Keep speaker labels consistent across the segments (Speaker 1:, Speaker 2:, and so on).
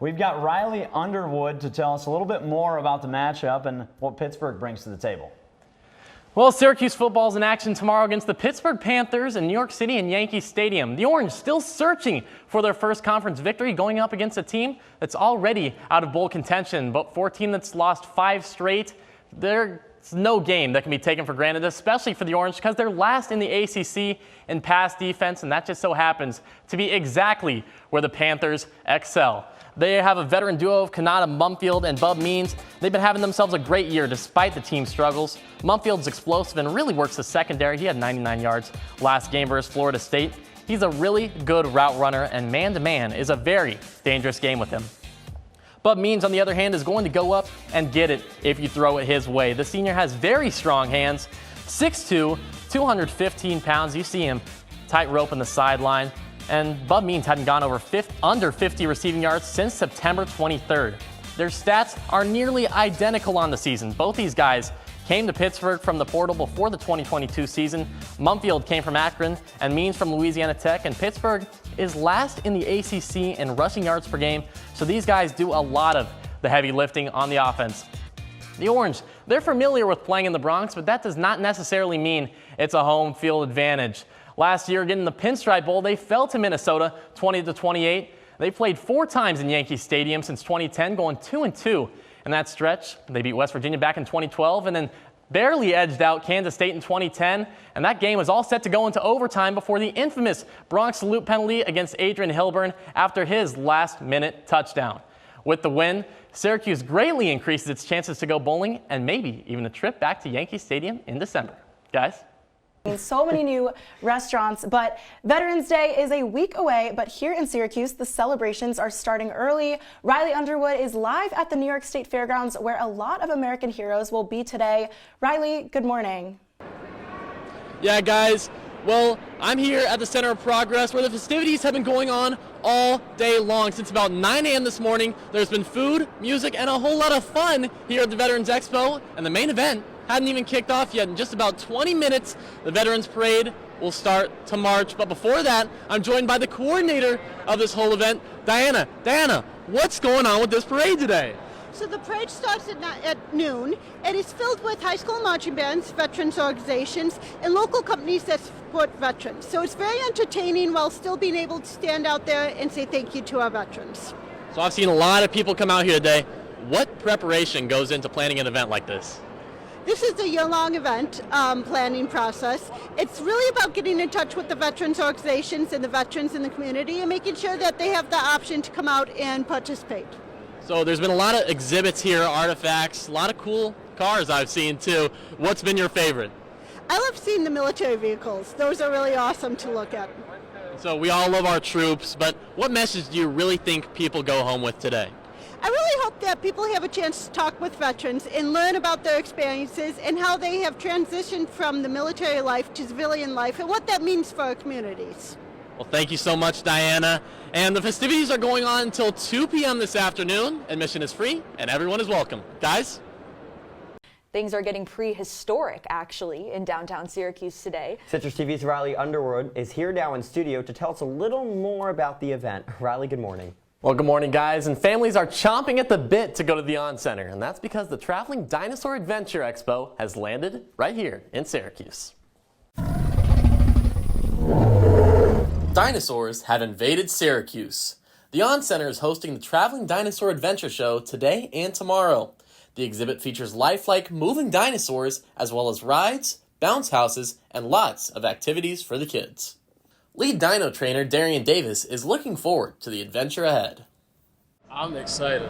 Speaker 1: we've got Riley Underwood to tell us a little bit more about the matchup and what Pittsburgh brings to the table.
Speaker 2: Well, Syracuse football is in action tomorrow against the Pittsburgh Panthers in New York City in Yankee Stadium. The Orange still searching for their first conference victory, going up against a team that's already out of bowl contention, but for a team that's lost 5 straight, there's no game that can be taken for granted, especially for the Orange, because they're last in the ACC in pass defense, and that just so happens to be exactly where the Panthers excel. They have a veteran duo of Kanata Mumfield and Bub Means. They've been having themselves a great year despite the team's struggles. Mumfield's explosive and really works the secondary. He had 99 yards last game versus Florida State. He's a really good route runner, and man-to-man is a very dangerous game with him. Bub Means, on the other hand, is going to go up and get it if you throw it his way. The senior has very strong hands, 6'2", 215 pounds. You see him tight rope in the sideline. And Bub Means hadn't gone under 50 receiving yards since September 23rd. Their stats are nearly identical on the season. Both these guys came to Pittsburgh from the portal before the 2022 season. Mumfield came from Akron and Means from Louisiana Tech, and Pittsburgh is last in the ACC in rushing yards per game, so these guys do a lot of the heavy lifting on the offense. The Orange, they're familiar with playing in the Bronx, but that does not necessarily mean it's a home field advantage. Last year, getting the Pinstripe Bowl, they fell to Minnesota 20-28. They played 4 times in Yankee Stadium since 2010, going 2-2 in that stretch. They beat West Virginia back in 2012 and then barely edged out Kansas State in 2010. And that game was all set to go into overtime before the infamous Bronx salute penalty against Adrian Hilburn after his last-minute touchdown. With the win, Syracuse greatly increases its chances to go bowling and maybe even a trip back to Yankee Stadium in December. Guys?
Speaker 3: So many new restaurants, but Veterans Day is a week away, but here in Syracuse, the celebrations are starting early. Riley Underwood is live at the New York State Fairgrounds, where a lot of American heroes will be today. Riley, good morning.
Speaker 4: Yeah, guys. Well, I'm here at the Center of Progress, where the festivities have been going on all day long. Since about 9 a.m. this morning, there's been food, music, and a whole lot of fun here at the Veterans Expo, and the main event hadn't even kicked off yet. In just about 20 minutes, the Veterans Parade will start to march. But before that, I'm joined by the coordinator of this whole event, Diana. Diana, what's going on with this parade today?
Speaker 5: So the parade starts at noon, and it's filled with high school marching bands, veterans organizations, and local companies that support veterans. So it's very entertaining while still being able to stand out there and say thank you to our veterans.
Speaker 4: So I've seen a lot of people come out here today. What preparation goes into planning an event like this?
Speaker 5: This is a year-long event planning process. It's really about getting in touch with the veterans organizations and the veterans in the community and making sure that they have the option to come out and participate.
Speaker 4: So there's been a lot of exhibits here, artifacts, a lot of cool cars I've seen too. What's been your favorite?
Speaker 5: I love seeing the military vehicles. Those are really awesome to look at.
Speaker 4: So we all love our troops, but what message do you really think people go home with today?
Speaker 5: I really hope that people have a chance to talk with veterans and learn about their experiences and how they have transitioned from the military life to civilian life and what that means for our communities.
Speaker 4: Well, thank you so much, Diana. And the festivities are going on until 2 p.m. this afternoon. Admission is free and everyone is welcome. Guys?
Speaker 6: Things are getting prehistoric, actually, in downtown Syracuse today.
Speaker 7: Citrus TV's Riley Underwood is here now in studio to tell us a little more about the event. Riley, good morning.
Speaker 2: Well, good morning, guys. And families are chomping at the bit to go to the On Center, and that's because the Traveling Dinosaur Adventure Expo has landed right here in Syracuse. Dinosaurs have invaded Syracuse. The On Center is hosting the Traveling Dinosaur Adventure Show today and tomorrow. The exhibit features lifelike moving dinosaurs, as well as rides, bounce houses, and lots of activities for the kids. Lead dino trainer Darian Davis is looking forward to the adventure ahead.
Speaker 8: I'm excited.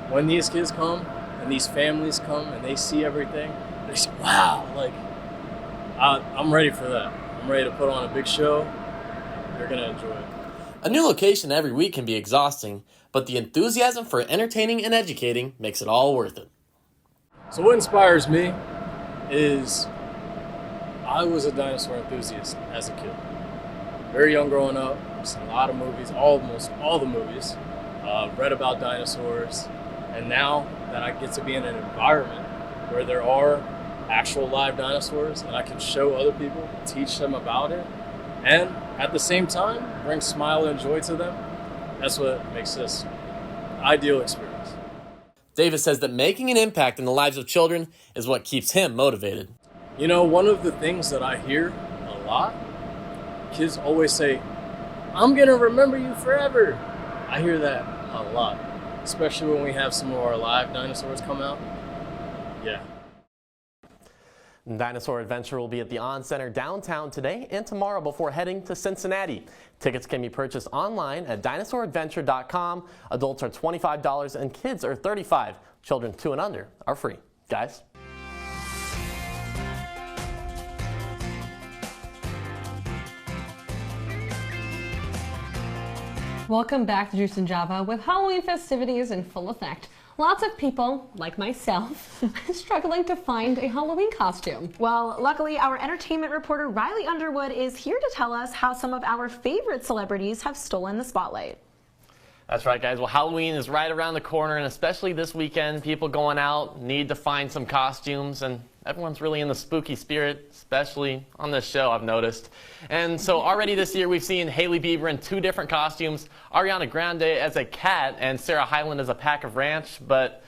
Speaker 8: When these kids come and these families come and they see everything, they say, wow, I'm ready for that. I'm ready to put on a big show. They're going to enjoy it.
Speaker 2: A new location every week can be exhausting, but the enthusiasm for entertaining and educating makes it all worth it.
Speaker 8: So what inspires me is I was a dinosaur enthusiast as a kid. Very young growing up, seen a lot of movies, almost all the movies, read about dinosaurs, and now that I get to be in an environment where there are actual live dinosaurs and I can show other people, teach them about it, and at the same time bring smile and joy to them, That's what makes this ideal experience.
Speaker 4: Davis says that making an impact in the lives of children is what keeps him motivated.
Speaker 8: You know, one of the things that I hear a lot, kids always say, I'm going to remember you forever. I hear that a lot, especially when we have some of our live dinosaurs come out. Yeah.
Speaker 2: Dinosaur Adventure will be at the On Center downtown today and tomorrow before heading to Cincinnati. Tickets can be purchased online at dinosauradventure.com. Adults are $25 and kids are $35. Children 2 and under are free. Guys?
Speaker 9: Welcome back to Juice and Java with Halloween festivities in full effect. Lots of people, like myself, struggling to find a Halloween costume.
Speaker 3: Well, luckily, our entertainment reporter Riley Underwood is here to tell us how some of our favorite celebrities have stolen the spotlight.
Speaker 2: That's right, guys. Well, Halloween is right around the corner, and especially this weekend, people going out need to find some costumes, and everyone's really in the spooky spirit, especially on this show, I've noticed. And so already this year, we've seen Hailey Bieber in 2 different costumes, Ariana Grande as a cat, and Sarah Hyland as a pack of ranch. But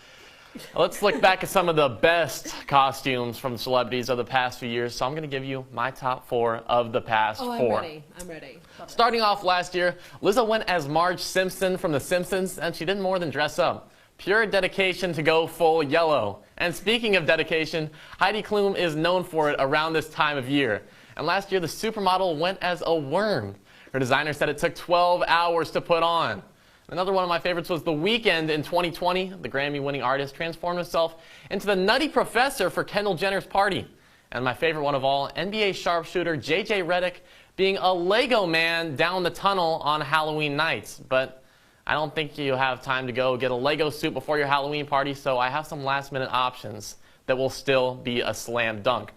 Speaker 2: let's look back at some of the best costumes from celebrities of the past few years. So I'm going to give you my top 4 of the past 4.
Speaker 9: I'm ready.
Speaker 2: Starting off last year, Lizzo went as Marge Simpson from The Simpsons, and she did more than dress up. Pure dedication to go full yellow. And speaking of dedication, Heidi Klum is known for it around this time of year. And last year, the supermodel went as a worm. Her designer said it took 12 hours to put on. Another one of my favorites was The Weeknd in 2020. The Grammy-winning artist transformed himself into the Nutty Professor for Kendall Jenner's party. And my favorite one of all, NBA sharpshooter J.J. Redick being a Lego man down the tunnel on Halloween nights. But I don't think you have time to go get a Lego suit before your Halloween party, so I have some last-minute options that will still be a slam dunk.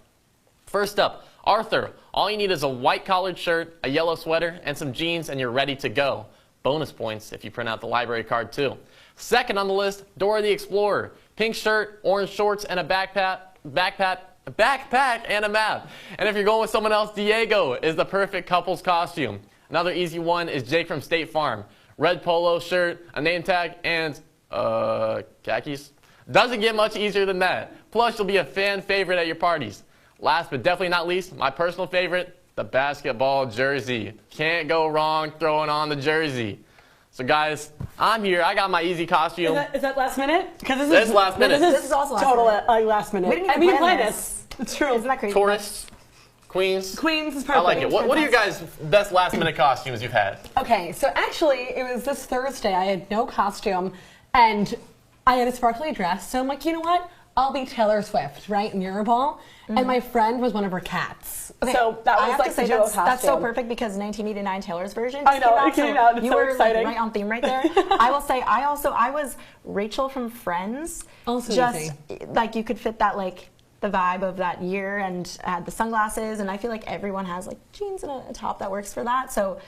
Speaker 2: First up, Arthur. All you need is a white collared shirt, a yellow sweater, and some jeans, and you're ready to go. Bonus points if you print out the library card, too. Second on the list, Dora the Explorer. Pink shirt, orange shorts, and a backpack and a map. And if you're going with someone else, Diego is the perfect couple's costume. Another easy one is Jake from State Farm. Red polo shirt, a name tag, and khakis. Doesn't get much easier than that. Plus, you'll be a fan favorite at your parties. Last but definitely not least, my personal favorite, the basketball jersey. Can't go wrong throwing on the jersey. So guys, I'm here. I got my easy costume.
Speaker 9: Is that last minute? Because
Speaker 2: this is last minute.
Speaker 3: This is also last
Speaker 9: total
Speaker 3: minute.
Speaker 9: last minute.
Speaker 3: We didn't even plan this.
Speaker 9: It's true.
Speaker 3: Isn't that crazy?
Speaker 2: Tourists, queens.
Speaker 9: Queens is perfect.
Speaker 2: I like it. What are your guys' best last minute costumes you've had?
Speaker 9: Okay, so actually, it was this Thursday. I had no costume, and I had a sparkly dress. So I'm like, you know what? I'll be Taylor Swift, right? Mirrorball. And my friend was one of her cats.
Speaker 3: Okay,
Speaker 9: so that was
Speaker 3: I have
Speaker 9: like
Speaker 3: to say
Speaker 9: the duo costume.
Speaker 3: that's so perfect because 1989 Taylor's version
Speaker 9: I know,
Speaker 3: just
Speaker 9: it came out. It's
Speaker 3: you
Speaker 9: so
Speaker 3: were
Speaker 9: exciting.
Speaker 3: Like, right on theme right there. I will say I was Rachel from Friends.
Speaker 9: Also
Speaker 3: just
Speaker 9: easy.
Speaker 3: like you could fit that like the vibe of that year, and I had the sunglasses, and I feel like everyone has like jeans and a top that works for that. So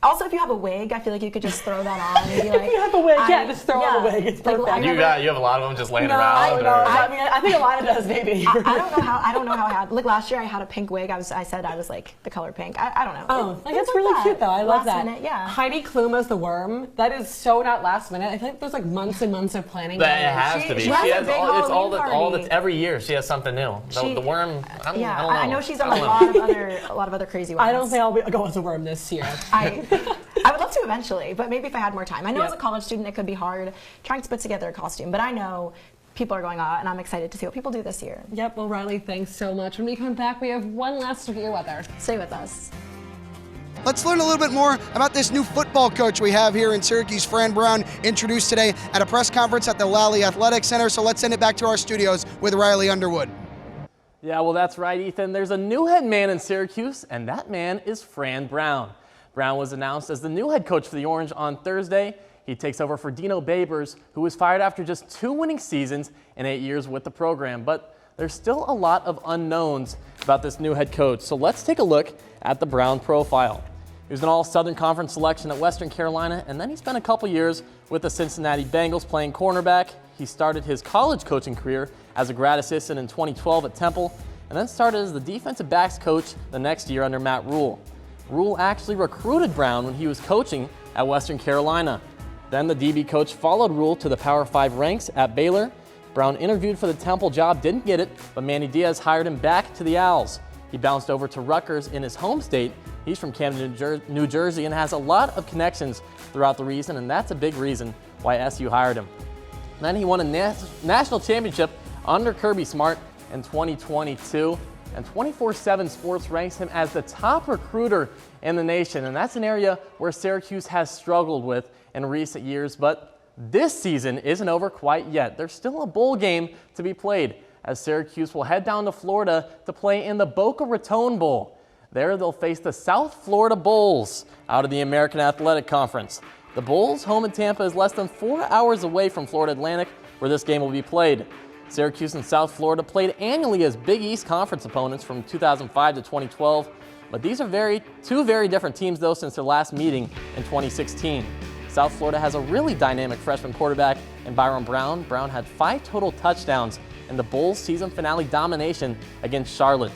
Speaker 3: also, if you have a wig, I feel like you could just throw that on and be like,
Speaker 9: If you have a wig, just throw on a wig. It's perfect.
Speaker 3: I
Speaker 2: You have a lot of them just laying
Speaker 9: No,
Speaker 2: around.
Speaker 9: I think a lot of does, maybe.
Speaker 3: I don't know how I had. Like last year, I had a pink wig. I said I was like the color pink. I don't know.
Speaker 9: Oh,
Speaker 3: It
Speaker 9: like
Speaker 3: was
Speaker 9: that's really
Speaker 3: that.
Speaker 9: cute though. I love
Speaker 3: Last
Speaker 9: that.
Speaker 3: Minute, yeah.
Speaker 9: Heidi Klum as the worm. That is so not last minute. I feel like there's like months and months of planning.
Speaker 2: That
Speaker 9: going on.
Speaker 2: has to be.
Speaker 3: She has a big
Speaker 2: it's all
Speaker 3: Halloween
Speaker 2: that's every year. She has something new. The worm. I don't know.
Speaker 3: I know she's done a lot of other crazy ones.
Speaker 9: I don't think I'll go as a worm this year.
Speaker 3: I would love to eventually, but maybe if I had more time. I know as a college student it could be hard trying to put together a costume, but I know people are going out, and I'm excited to see what people do this year.
Speaker 9: Yep, well, Riley, thanks so much. When we come back, we have one last severe weather.
Speaker 3: Stay with us.
Speaker 10: Let's learn a little bit more about this new football coach we have here in Syracuse. Fran Brown introduced today at a press conference at the Lally Athletic Center. So let's send it back to our studios with Riley Underwood.
Speaker 2: Yeah, well, that's right, Ethan. There's a new head man in Syracuse, and that man is Fran Brown. Brown was announced as the new head coach for the Orange on Thursday. He takes over for Dino Babers, who was fired after just 2 winning seasons in 8 years with the program. But there's still a lot of unknowns about this new head coach. So let's take a look at the Brown profile. He was an all-Southern Conference selection at Western Carolina, and then he spent a couple years with the Cincinnati Bengals playing cornerback. He started his college coaching career as a grad assistant in 2012 at Temple, and then started as the defensive backs coach the next year under Matt Rule. Rule actually recruited Brown when he was coaching at Western Carolina. Then the DB coach followed Rule to the Power 5 ranks at Baylor. Brown interviewed for the Temple job, didn't get it, but Manny Diaz hired him back to the Owls. He bounced over to Rutgers in his home state. He's from Camden, New Jersey, and has a lot of connections throughout the region, and that's a big reason why SU hired him. Then he won a national championship under Kirby Smart in 2022, and 24/7 Sports ranks him as the top recruiter in the nation, and that's an area where Syracuse has struggled with in recent years, but this season isn't over quite yet. There's still a bowl game to be played, as Syracuse will head down to Florida to play in the Boca Raton Bowl. There they'll face the South Florida Bulls out of the American Athletic Conference. The Bulls' home in Tampa is less than 4 hours away from Florida Atlantic, where this game will be played. Syracuse and South Florida played annually as Big East Conference opponents from 2005 to 2012, but these are two very different teams though since their last meeting in 2016. South Florida has a really dynamic freshman quarterback in Byron Brown. Brown had 5 total touchdowns in the Bulls' season finale domination against Charlotte.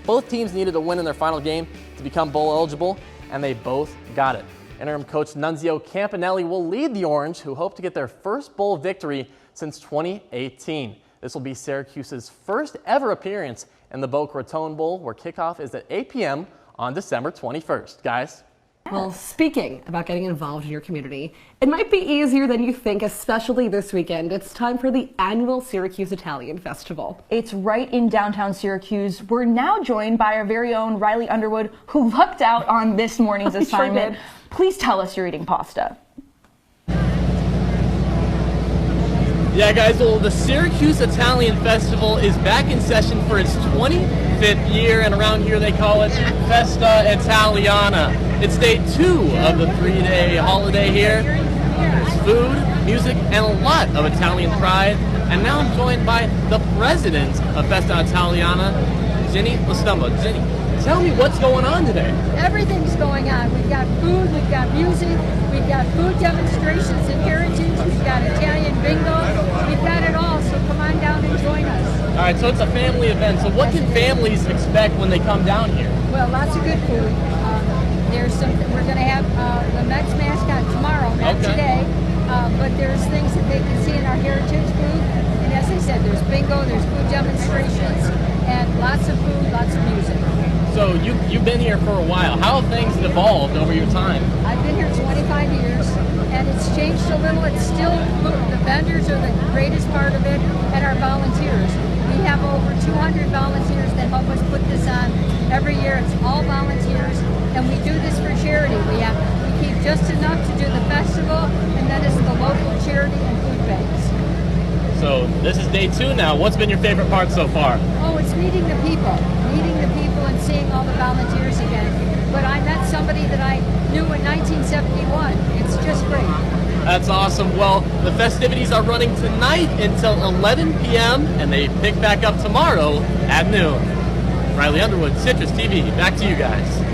Speaker 2: Both teams needed a win in their final game to become bowl eligible, and they both got it. Interim coach Nunzio Campanelli will lead the Orange, who hope to get their first bowl victory since 2018. This will be Syracuse's first ever appearance in the Boca Raton Bowl, where kickoff is at 8 p.m. on December 21st. Guys?
Speaker 9: Well, speaking about getting involved in your community, it might be easier than you think, especially this weekend. It's time for the annual Syracuse Italian Festival.
Speaker 6: It's right in downtown Syracuse. We're now joined by our very own Riley Underwood, who lucked out on this morning's assignment.
Speaker 9: Sure did.
Speaker 6: Please tell us you're eating pasta.
Speaker 4: Yeah, guys, well, the Syracuse Italian Festival is back in session for its 25th year, and around here they call it Festa Italiana. It's day 2 of the 3-day holiday here. There's food, music, and a lot of Italian pride. And now I'm joined by the president of Festa Italiana, Jenny Lastumba. Jenny, tell me what's going on today.
Speaker 11: Everything's going on. We've got food, we've got music, we've got food demonstrations and heritage, we've got Italian bingo, we've got it all, so come on down and join us.
Speaker 4: All right, so it's a family event. So what can families expect when they come down here?
Speaker 11: Well, lots of good food. We're going to have the Mets mascot tomorrow, not today, but there's things that they can see in our heritage booth. And as I said, there's bingo, there's food demonstrations, and lots of food, lots of music.
Speaker 4: So you've been here for a while. How have things evolved over your time?
Speaker 11: I've been here 25 years, and it's changed a little. It's still food. The vendors are the greatest part of it, and our volunteers. We have over 200 volunteers that help us put this on every year. It's all volunteers, and we do this for charity. We keep just enough to do the festival, and then it's the local charity and food banks.
Speaker 4: So this is day 2 now. What's been your favorite part so far?
Speaker 11: Oh, it's meeting the people and seeing all the volunteers again. But I met somebody that I knew in 1971. It's just great.
Speaker 4: That's awesome. Well, the festivities are running tonight until 11 p.m. and they pick back up tomorrow at noon. Riley Underwood, Citrus TV. Back to you guys.